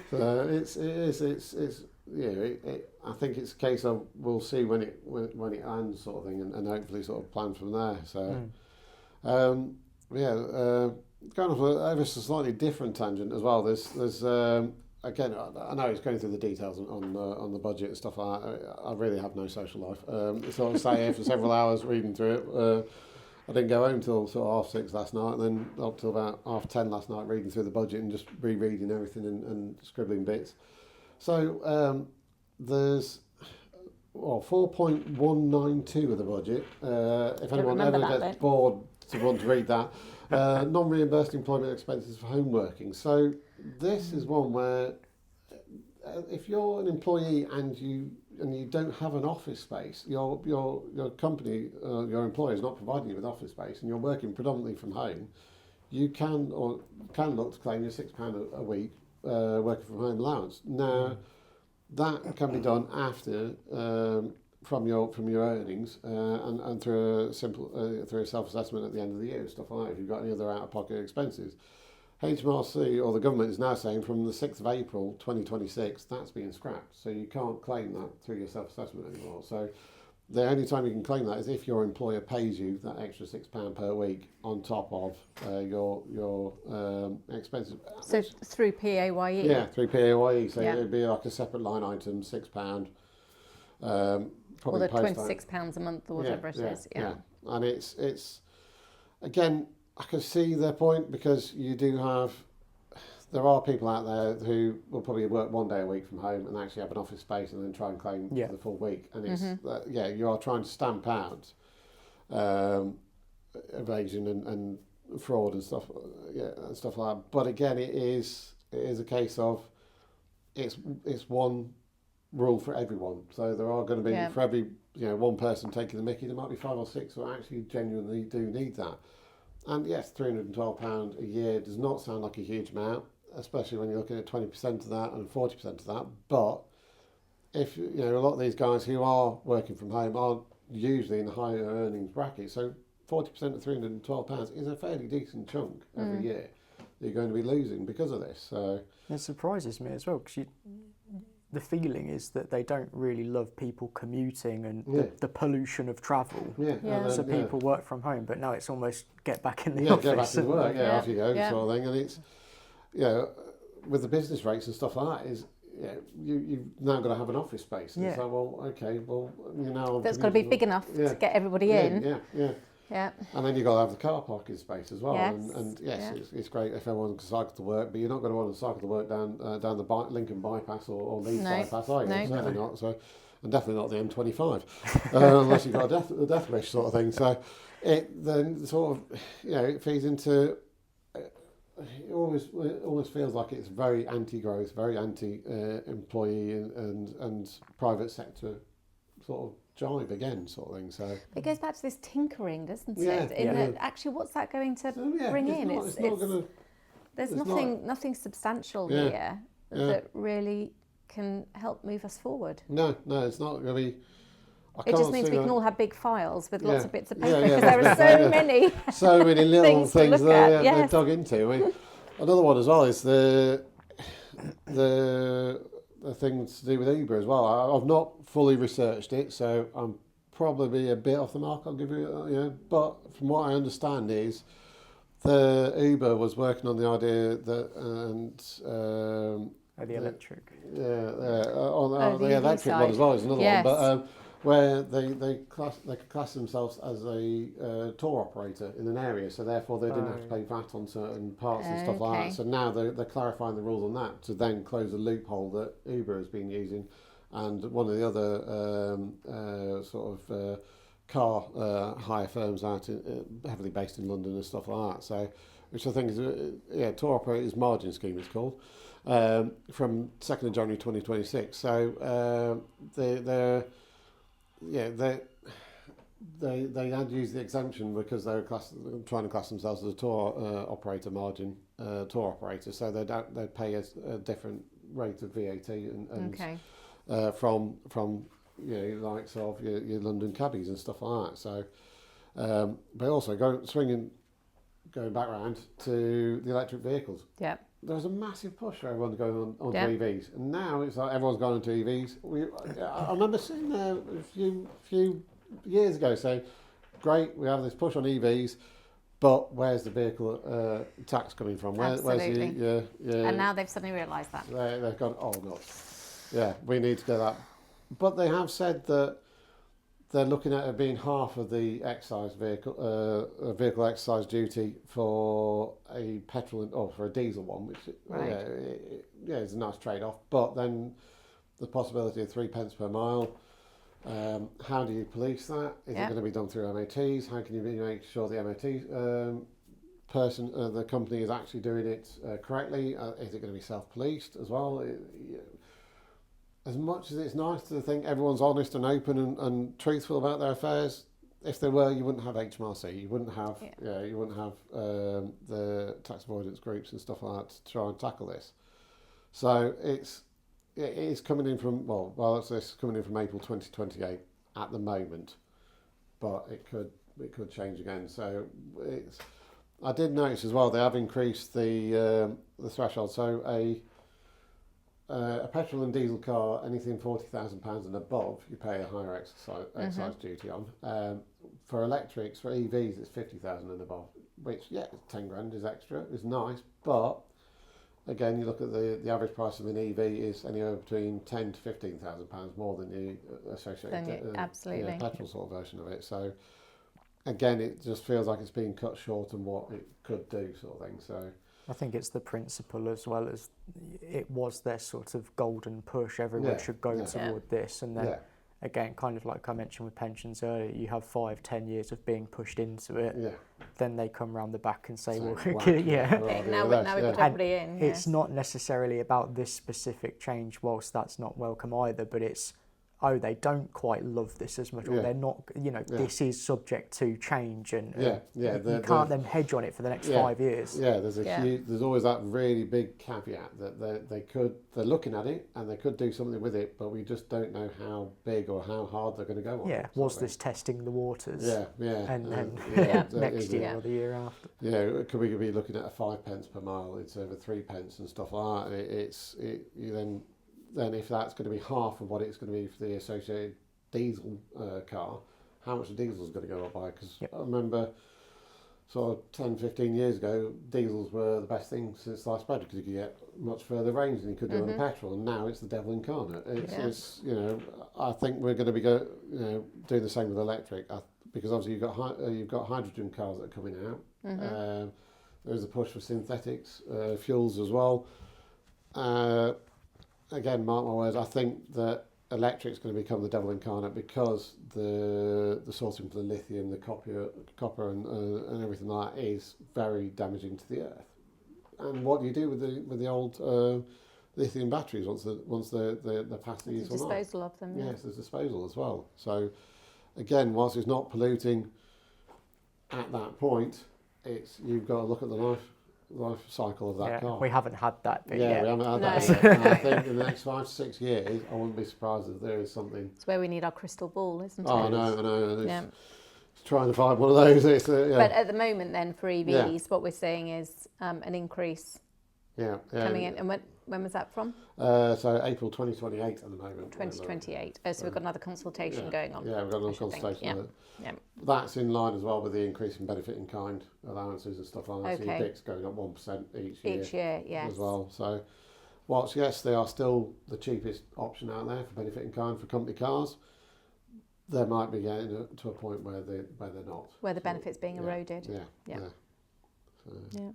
So it's I think it's a case of we'll see when it ends, sort of thing, and hopefully sort of plan from there. So yeah, going off ever so slightly different tangent as well. There's again, I know it's going through the details on the budget and stuff like that. I really have no social life. So I'll stay here for several hours reading through it. I didn't go home till sort of 6:30 last night, and then up till about 10:30 last night reading through the budget and just rereading everything and scribbling bits. So there's 4.192 of the budget. If anyone ever gets bored to want to read that, non-reimbursed employment expenses for home working. So this is one where if you're an employee and you don't have an office space, your company, your employer is not providing you with office space, and you're working predominantly from home, you can look to claim your £6 a week working from home allowance. Now, that can be done after from your earnings and through a self-assessment at the end of the year, stuff like that. If you've got any other out-of-pocket expenses. HMRC, or the government, is now saying from the 6th of April 2026, that's being scrapped. So you can't claim that through your self-assessment anymore. So the only time you can claim that is if your employer pays you that extra £6 per week on top of your expenses. So through PAYE? Yeah, through PAYE. So it'd be like a separate line item, £6. Or the £26 a month or whatever it is. Yeah. And it's again, I can see their point, because there are people out there who will probably work 1 day a week from home and actually have an office space and then try and claim for the full week. And it's you are trying to stamp out evasion and fraud and stuff, and stuff like that. But again, it is a case of it's one rule for everyone. So there are going to be for every one person taking the mickey, there might be 5 or 6 who actually genuinely do need that. And yes, £312 a year does not sound like a huge amount, especially when you're looking at 20% of that and 40% of that. But if a lot of these guys who are working from home aren't usually in the higher earnings bracket, so 40% of £312 is a fairly decent chunk every year that you're going to be losing because of this. So it surprises me as well, because the feeling is that they don't really love people commuting and the pollution of travel. So people work from home, but now it's almost get back in the office. Get back in work, off you go, sort of thing. And it's, with the business rates and stuff like that, is you've now got to have an office space. And it's like, well, okay, that's got to be big enough to get everybody in. Yeah. And then you've got to have the car parking space as well. Yes. And it's great if everyone can cycle to work, but you're not going to want to cycle to work down the Lincoln bypass or Leeds bypass, are you? No. Certainly not. So, and definitely not the M25, unless you've got a death wish sort of thing. So it then sort of, it feeds into. It always feels like it's very anti-growth, very anti-employee and private sector sort of jive again, sort of thing. So it goes back to this tinkering, doesn't it? Actually, what's that going to bring in? There's nothing substantial here that really can help move us forward. No, it's not going to be. It just means we can all have big files with lots of bits of paper, because there are so many, so many little things they're dug into. I mean, another one as well is the things to do with Uber as well. I've not fully researched it, so I'm probably a bit off the mark. I'll give you, but from what I understand is the Uber was working on the idea that the electric, the electric one as well is another one, but where they could class themselves as a tour operator in an area, so therefore they didn't have to pay VAT on certain parts and stuff like that. So now they're clarifying the rules on that to then close the loophole that Uber has been using, and one of the other car hire firms out heavily based in London and stuff like that. So, which I think is tour operators margin scheme it's called, from 2nd of January 2026. So they had used the exemption because they were trying to class themselves as a tour operator margin tour operator, so they'd pay a different rate of VAT and from likes of your London cabbies and stuff like that. So, but also going back round to the electric vehicles. Yeah. there was a massive push for everyone going onto EVs, and now it's like everyone's gone onto EVs. I remember sitting there a few years ago saying, "Great, we have this push on EVs, but where's the vehicle tax coming from? Absolutely. Where's and now they've suddenly realised that. They've gone, oh no, yeah, we need to do that." But they have said that they're looking at it being half of the excise vehicle excise duty for a petrol or for a diesel one, which is a nice trade-off. But then the possibility of 3 pence per mile. How do you police that? Is it going to be done through MOTs? How can you make sure the MOT the company is actually doing it correctly? Is it going to be self-policed as well? As much as it's nice to think everyone's honest and open and truthful about their affairs, if they were, you wouldn't have HMRC. You wouldn't have the tax avoidance groups and stuff like that to try and tackle this. So it is coming in from it's coming in from April 2028 at the moment, but it could change again. So I did notice as well they have increased the threshold. So a petrol and diesel car, anything £40,000 and above, you pay a higher excise duty on. For electrics, for EVs, it's 50,000 and above, which 10 grand is extra, is nice, but again, you look at the average price of an EV is anywhere between £10,000 to £15,000 more than the associated petrol sort of version of it. So again, it just feels like it's being cut short on what it could do, sort of thing. So I think it's the principle as well as it was their sort of golden push. Everyone should go toward this, and then again, kind of like I mentioned with pensions earlier, you have 5-10 years of being pushed into it. Yeah. Then they come round the back and say, "Well, now we put everybody in." It's not necessarily about this specific change, whilst that's not welcome either. But it's they don't quite love this as much, or they're not. This is subject to change, and you can't then hedge on it for the next 5 years. Yeah, there's always that really big caveat that they're looking at it and they could do something with it, but we just don't know how big or how hard they're going to go on. Yeah, was this testing the waters? And then next year or the year after. Yeah, could we be looking at a 5 pence per mile instead of a 3 pence and stuff like that? Then if that's going to be half of what it's going to be for the associated diesel car, how much the diesel is going to go up by? Because I remember sort of 10, 15 years ago, diesels were the best thing since sliced bread because you could get much further range than you could do on the petrol, and now it's the devil incarnate. It's I think we're going to be doing the same with electric because obviously you've got hydrogen cars that are coming out. There's a push for synthetics fuels as well. Again, mark my words, I think that electric's going to become the devil incarnate because the sourcing for the lithium, the copper and everything like that is very damaging to the earth. And what do you do with the old lithium batteries once they're past the useful life? Disposal of them. Yes, there's disposal as well. So again, whilst it's not polluting at that point, you've got to look at the life cycle of that car. We haven't had that bit yet. We haven't had that yet. And I think in the next 5 to 6 years, I wouldn't be surprised if there is something. It's where we need our crystal ball, isn't it? I know. It's trying to find one of those. But at the moment then, for EVs, what we're seeing is an increase coming in. And when was that from? So April 2028 at the moment. 2028. So we've got another consultation going on. Yeah, we've got another consultation with it. Yeah. That's in line as well with the increase in benefit in kind allowances and stuff like that. So your BIC's going up 1% each year. Each year, yes. As well. So, whilst yes, they are still the cheapest option out there for benefit in kind for company cars, they might be getting to a point where they're not. Where the benefit's being eroded. Yeah. So.